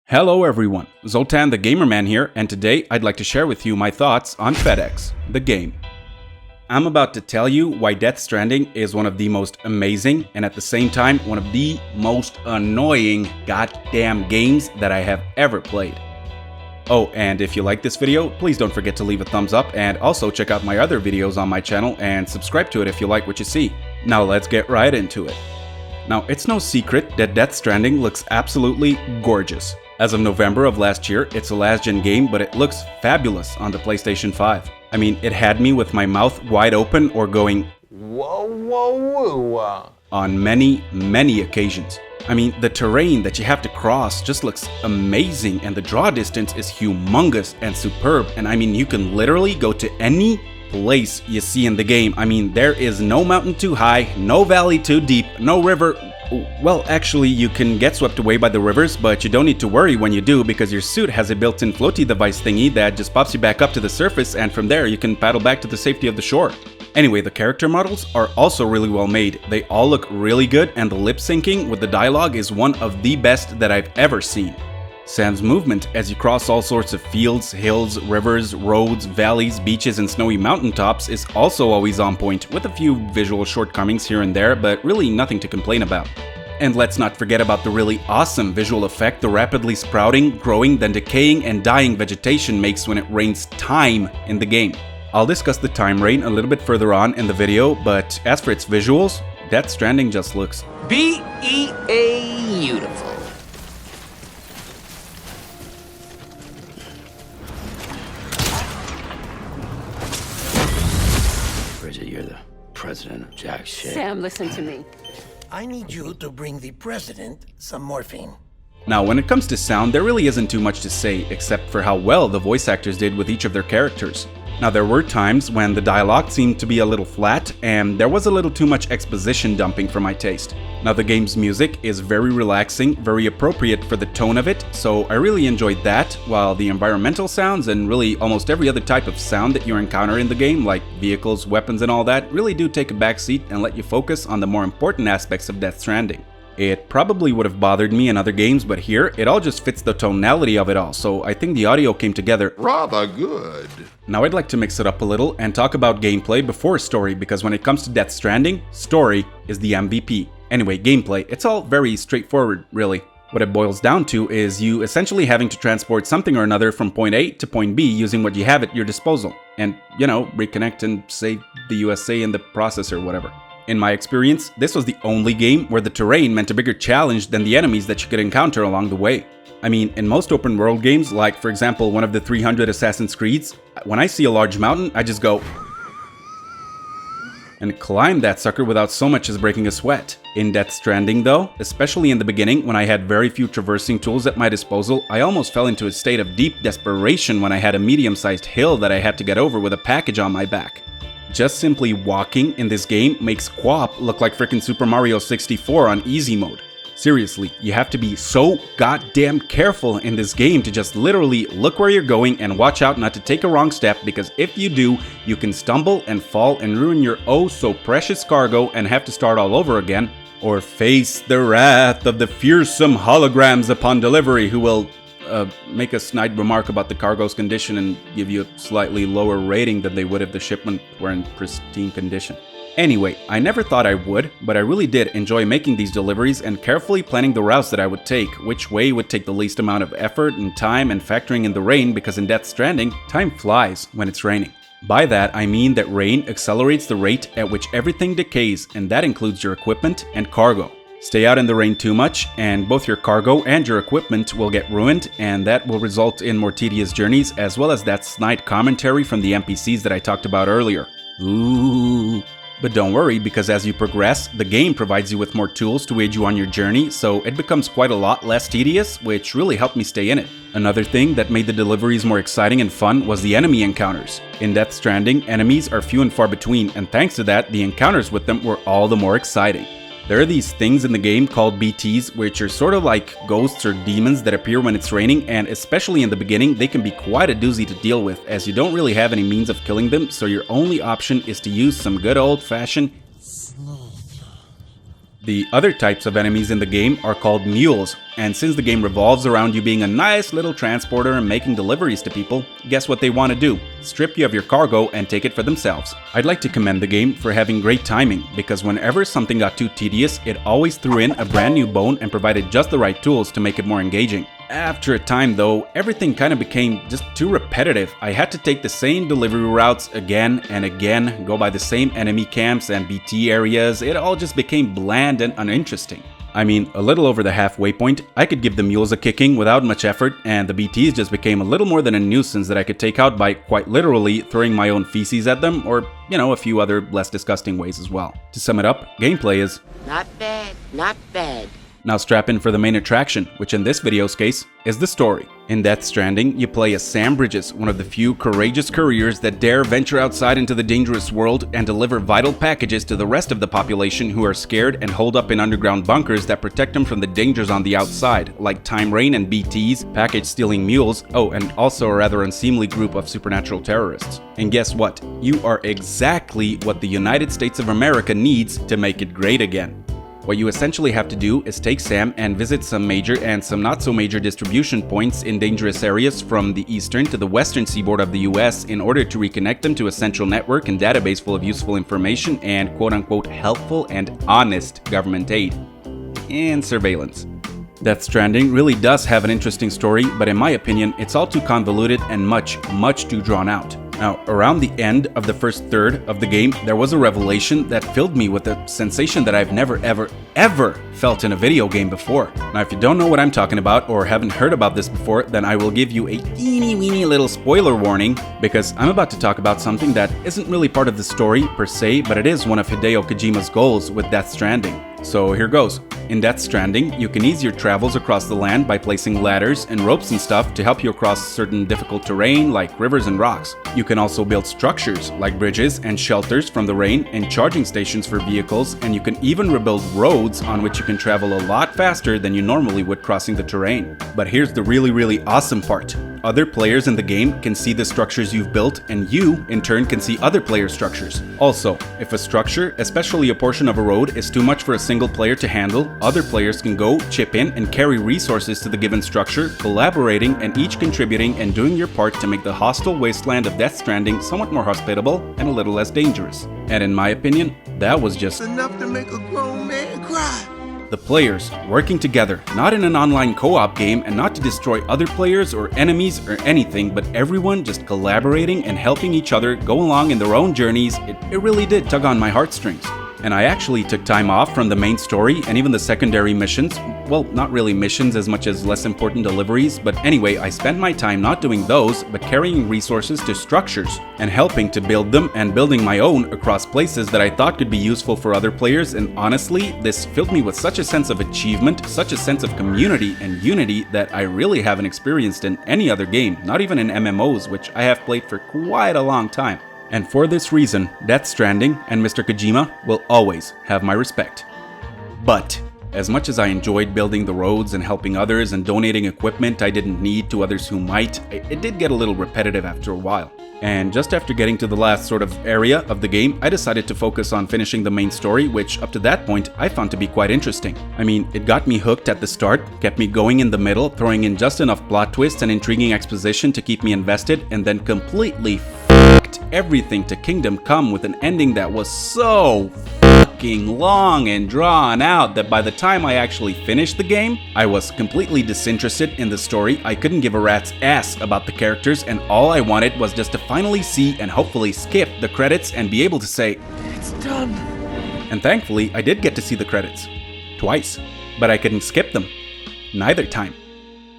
Hello everyone, Zoltan the Gamer Man here, and today I'd like to share with you my thoughts on FedEx, the game. I'm about to tell you why Death Stranding is one of the most amazing and at the same time one of the most annoying goddamn games that I have ever played. Oh, and if you like this video, please don't forget to leave a thumbs up and also check out my other videos on my channel and subscribe to it if you like what you see. Now let's get right into it. Now, it's no secret that Death Stranding looks absolutely gorgeous. As of November of last year, it's a last-gen game, but it looks fabulous on the PlayStation 5. I mean, it had me with my mouth wide open or going whoa, whoa, whoa on many occasions. I mean, the terrain that you have to cross just looks amazing, and the draw distance is humongous and superb. And I mean, you can literally go to any place you see in the game. I mean, there is no mountain too high, no valley too deep, no river. Well, actually, you can get swept away by the rivers, but you don't need to worry when you do because your suit has a built-in floaty device thingy that just pops you back up to the surface, and from there you can paddle back to the safety of the shore. Anyway, the character models are also really well made. They all look really good, and the lip syncing with the dialogue is one of the best that I've ever seen. Sans movement as you cross all sorts of fields, hills, rivers, roads, valleys, beaches, and snowy mountaintops is also always on point, with a few visual shortcomings here and there, but really nothing to complain about. And let's not forget about the really awesome visual effect the rapidly sprouting, growing, then decaying and dying vegetation makes when it rains time in the game. I'll discuss the time rain a little bit further on in the video, but as for its visuals, Death Stranding just looks beautiful. You're the president of jack shit. Sam, listen to me. I need you to bring the president some morphine. Now, when it comes to sound, there really isn't too much to say, except for how well the voice actors did with each of their characters. Now, there were times when the dialogue seemed to be a little flat, and there was a little too much exposition dumping for my taste. Now, the game's music is very relaxing, very appropriate for the tone of it, so I really enjoyed that, while the environmental sounds and really almost every other type of sound that you encounter in the game, like vehicles, weapons, and all that, really do take a backseat and let you focus on the more important aspects of Death Stranding. It probably would have bothered me in other games, but here, it all just fits the tonality of it all, so I think the audio came together rather good. Now I'd like to mix it up a little and talk about gameplay before story, because when it comes to Death Stranding, story is the MVP. Anyway, gameplay, it's all very straightforward, really. What it boils down to is you essentially having to transport something or another from point A to point B using what you have at your disposal, and, you know, reconnect and save the USA in the process or whatever. In my experience, this was the only game where the terrain meant a bigger challenge than the enemies that you could encounter along the way. I mean, in most open world games, like for example one of the 300 Assassin's Creeds, when I see a large mountain, I just go and climb that sucker without so much as breaking a sweat. In Death Stranding though, especially in the beginning when I had very few traversing tools at my disposal, I almost fell into a state of deep desperation when I had a medium-sized hill that I had to get over with a package on my back. Just simply walking in this game makes QWOP look like frickin' Super Mario 64 on easy mode. Seriously, you have to be so goddamn careful in this game to just literally look where you're going and watch out not to take a wrong step, because if you do, you can stumble and fall and ruin your oh so precious cargo and have to start all over again, or face the wrath of the fearsome holograms upon delivery who will make a snide remark about the cargo's condition and give you a slightly lower rating than they would if the shipment were in pristine condition. Anyway, I never thought I would, but I really did enjoy making these deliveries and carefully planning the routes that I would take, which way would take the least amount of effort and time, and factoring in the rain, because in Death Stranding, time flies when it's raining. By that, I mean that rain accelerates the rate at which everything decays, and that includes your equipment and cargo. Stay out in the rain too much, and both your cargo and your equipment will get ruined, and that will result in more tedious journeys, as well as that snide commentary from the NPCs that I talked about earlier. Ooh. But don't worry, because as you progress, the game provides you with more tools to aid you on your journey, so it becomes quite a lot less tedious, which really helped me stay in it. Another thing that made the deliveries more exciting and fun was the enemy encounters. In Death Stranding, enemies are few and far between, and thanks to that, the encounters with them were all the more exciting. There are these things in the game called BTs, which are sort of like ghosts or demons that appear when it's raining, and especially in the beginning, they can be quite a doozy to deal with, as you don't really have any means of killing them, so your only option is to use some good old-fashioned The other types of enemies in the game are called mules, and since the game revolves around you being a nice little transporter and making deliveries to people, guess what they want to do? Strip you of your cargo and take it for themselves. I'd like to commend the game for having great timing, because whenever something got too tedious, it always threw in a brand new bone and provided just the right tools to make it more engaging. After a time though, everything kind of became just too repetitive. I had to take the same delivery routes again and again, go by the same enemy camps and BT areas. It all just became bland and uninteresting. I mean, a little over the halfway point, I could give the mules a kicking without much effort, and the BTs just became a little more than a nuisance that I could take out by quite literally throwing my own feces at them, or, a few other less disgusting ways as well. To sum it up, gameplay is not bad, not bad. Now strap in for the main attraction, which in this video's case is the story. In Death Stranding, you play as Sam Bridges, one of the few courageous couriers that dare venture outside into the dangerous world and deliver vital packages to the rest of the population who are scared and holed up in underground bunkers that protect them from the dangers on the outside, like time rain and BTs, package-stealing mules, and also a rather unseemly group of supernatural terrorists. And guess what? You are exactly what the United States of America needs to make it great again. What you essentially have to do is take Sam and visit some major and some not so major distribution points in dangerous areas from the eastern to the western seaboard of the US in order to reconnect them to a central network and database full of useful information and quote-unquote helpful and honest government aid and surveillance. Death Stranding really does have an interesting story, but in my opinion, it's all too convoluted and much too drawn out. Now, around the end of the first third of the game, there was a revelation that filled me with a sensation that I've never ever felt in a video game before. Now, if you don't know what I'm talking about or haven't heard about this before, then I will give you a teeny-weeny little spoiler warning, because I'm about to talk about something that isn't really part of the story per se, but it is one of Hideo Kojima's goals with Death Stranding. So here goes. In Death Stranding, you can ease your travels across the land by placing ladders and ropes and stuff to help you across certain difficult terrain like rivers and rocks. You can also build structures like bridges and shelters from the rain and charging stations for vehicles, and you can even rebuild roads on which you can travel a lot faster than you normally would crossing the terrain. But here's the really awesome part. Other players in the game can see the structures you've built, and you, in turn, can see other players' structures. Also, if a structure, especially a portion of a road, is too much for a single player to handle, other players can go, chip in, and carry resources to the given structure, collaborating and each contributing and doing your part to make the hostile wasteland of Death Stranding somewhat more hospitable and a little less dangerous. And in my opinion, that was just Enough to make a grown man cry. the players working together, not in an online co-op game and not to destroy other players or enemies or anything, but everyone just collaborating and helping each other go along in their own journeys. It really did tug on my heartstrings. And I actually took time off from the main story and even the secondary missions. Well, not really missions as much as less important deliveries, but anyway, I spent my time not doing those, but carrying resources to structures and helping to build them and building my own across places that I thought could be useful for other players. And honestly, this filled me with such a sense of achievement, such a sense of community and unity that I really haven't experienced in any other game, not even in MMOs, which I have played for quite a long time. And for this reason, Death Stranding and Mr. Kojima will always have my respect. But as much as I enjoyed building the roads and helping others and donating equipment I didn't need to others who might, it did get a little repetitive after a while. And just after getting to the last sort of area of the game, I decided to focus on finishing the main story, which up to that point I found to be quite interesting. I mean, it got me hooked at the start, kept me going in the middle, throwing in just enough plot twists and intriguing exposition to keep me invested, and then completely fucked everything to Kingdom Come with an ending that was so fucking long and drawn out that by the time I actually finished the game, I was completely disinterested in the story. I couldn't give a rat's ass about the characters, and all I wanted was just to finally see and hopefully skip the credits and be able to say, "It's done." And thankfully, I did get to see the credits. Twice. But I couldn't skip them. Neither time.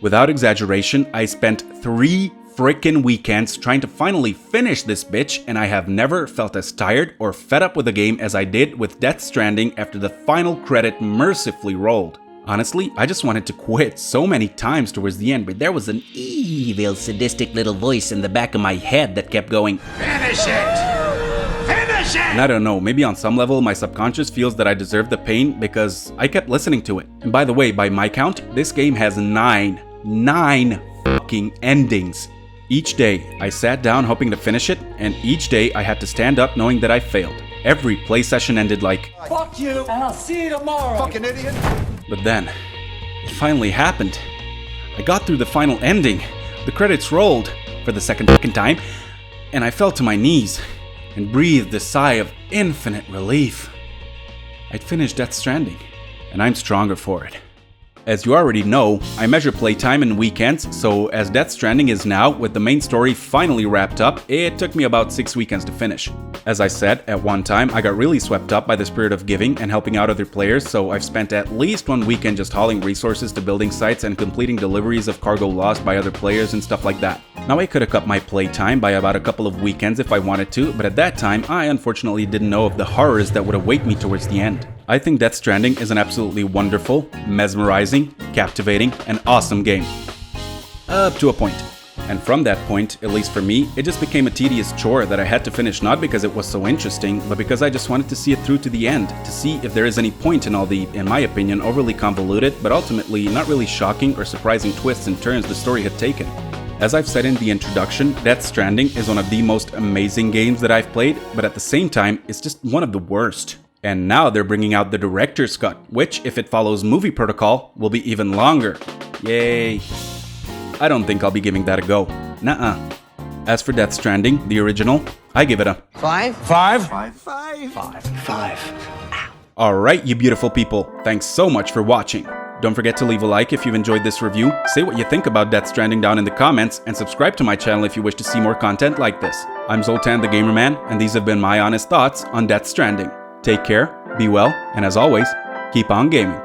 Without exaggeration, I spent 3 frickin' weekends trying to finally finish this bitch, and I have never felt as tired or fed up with the game as I did with Death Stranding after the final credit mercifully rolled. Honestly, I just wanted to quit so many times towards the end, but there was an evil, sadistic little voice in the back of my head that kept going, "Finish it! Finish it!" And I don't know, maybe on some level my subconscious feels that I deserve the pain because I kept listening to it. And by the way, by my count, this game has 9 fucking endings. Each day, I sat down hoping to finish it, and each day I had to stand up knowing that I failed. every play session ended like, Fuck you, and I'll see you tomorrow. Fucking idiot. but then, it finally happened. I got through the final ending, the credits rolled for the second time, and I fell to my knees and breathed a sigh of infinite relief. I'd finished Death Stranding, and I'm stronger for it. As you already know, I measure playtime in weekends, so as Death Stranding is now, with the main story finally wrapped up, it took me about 6 weekends to finish. As I said, at one time, I got really swept up by the spirit of giving and helping out other players, so I've spent at least one weekend just hauling resources to building sites and completing deliveries of cargo lost by other players and stuff like that. Now I could have cut my playtime by about a couple of weekends if I wanted to, but at that time, I unfortunately didn't know of the horrors that would await me towards the end. I think Death Stranding is an absolutely wonderful, mesmerizing, captivating, and awesome game. Up to a point. And from that point, at least for me, it just became a tedious chore that I had to finish not because it was so interesting, but because I just wanted to see it through to the end, to see if there is any point in all the, in my opinion, overly convoluted, but ultimately not really shocking or surprising twists and turns the story had taken. As I've said in the introduction, Death Stranding is one of the most amazing games that I've played, but at the same time, it's just one of the worst. And now they're bringing out the director's cut, which, if it follows movie protocol, will be even longer. Yay. I don't think I'll be giving that a go. Nuh-uh. As for Death Stranding, the original, I give it a 5? 5? 5. 5. Alright, you beautiful people, thanks so much for watching. Don't forget to leave a like if you've enjoyed this review, say what you think about Death Stranding down in the comments, and subscribe to my channel if you wish to see more content like this. I'm Zoltan the Gamer Man, and these have been my honest thoughts on Death Stranding. Take care, be well, and as always, keep on gaming.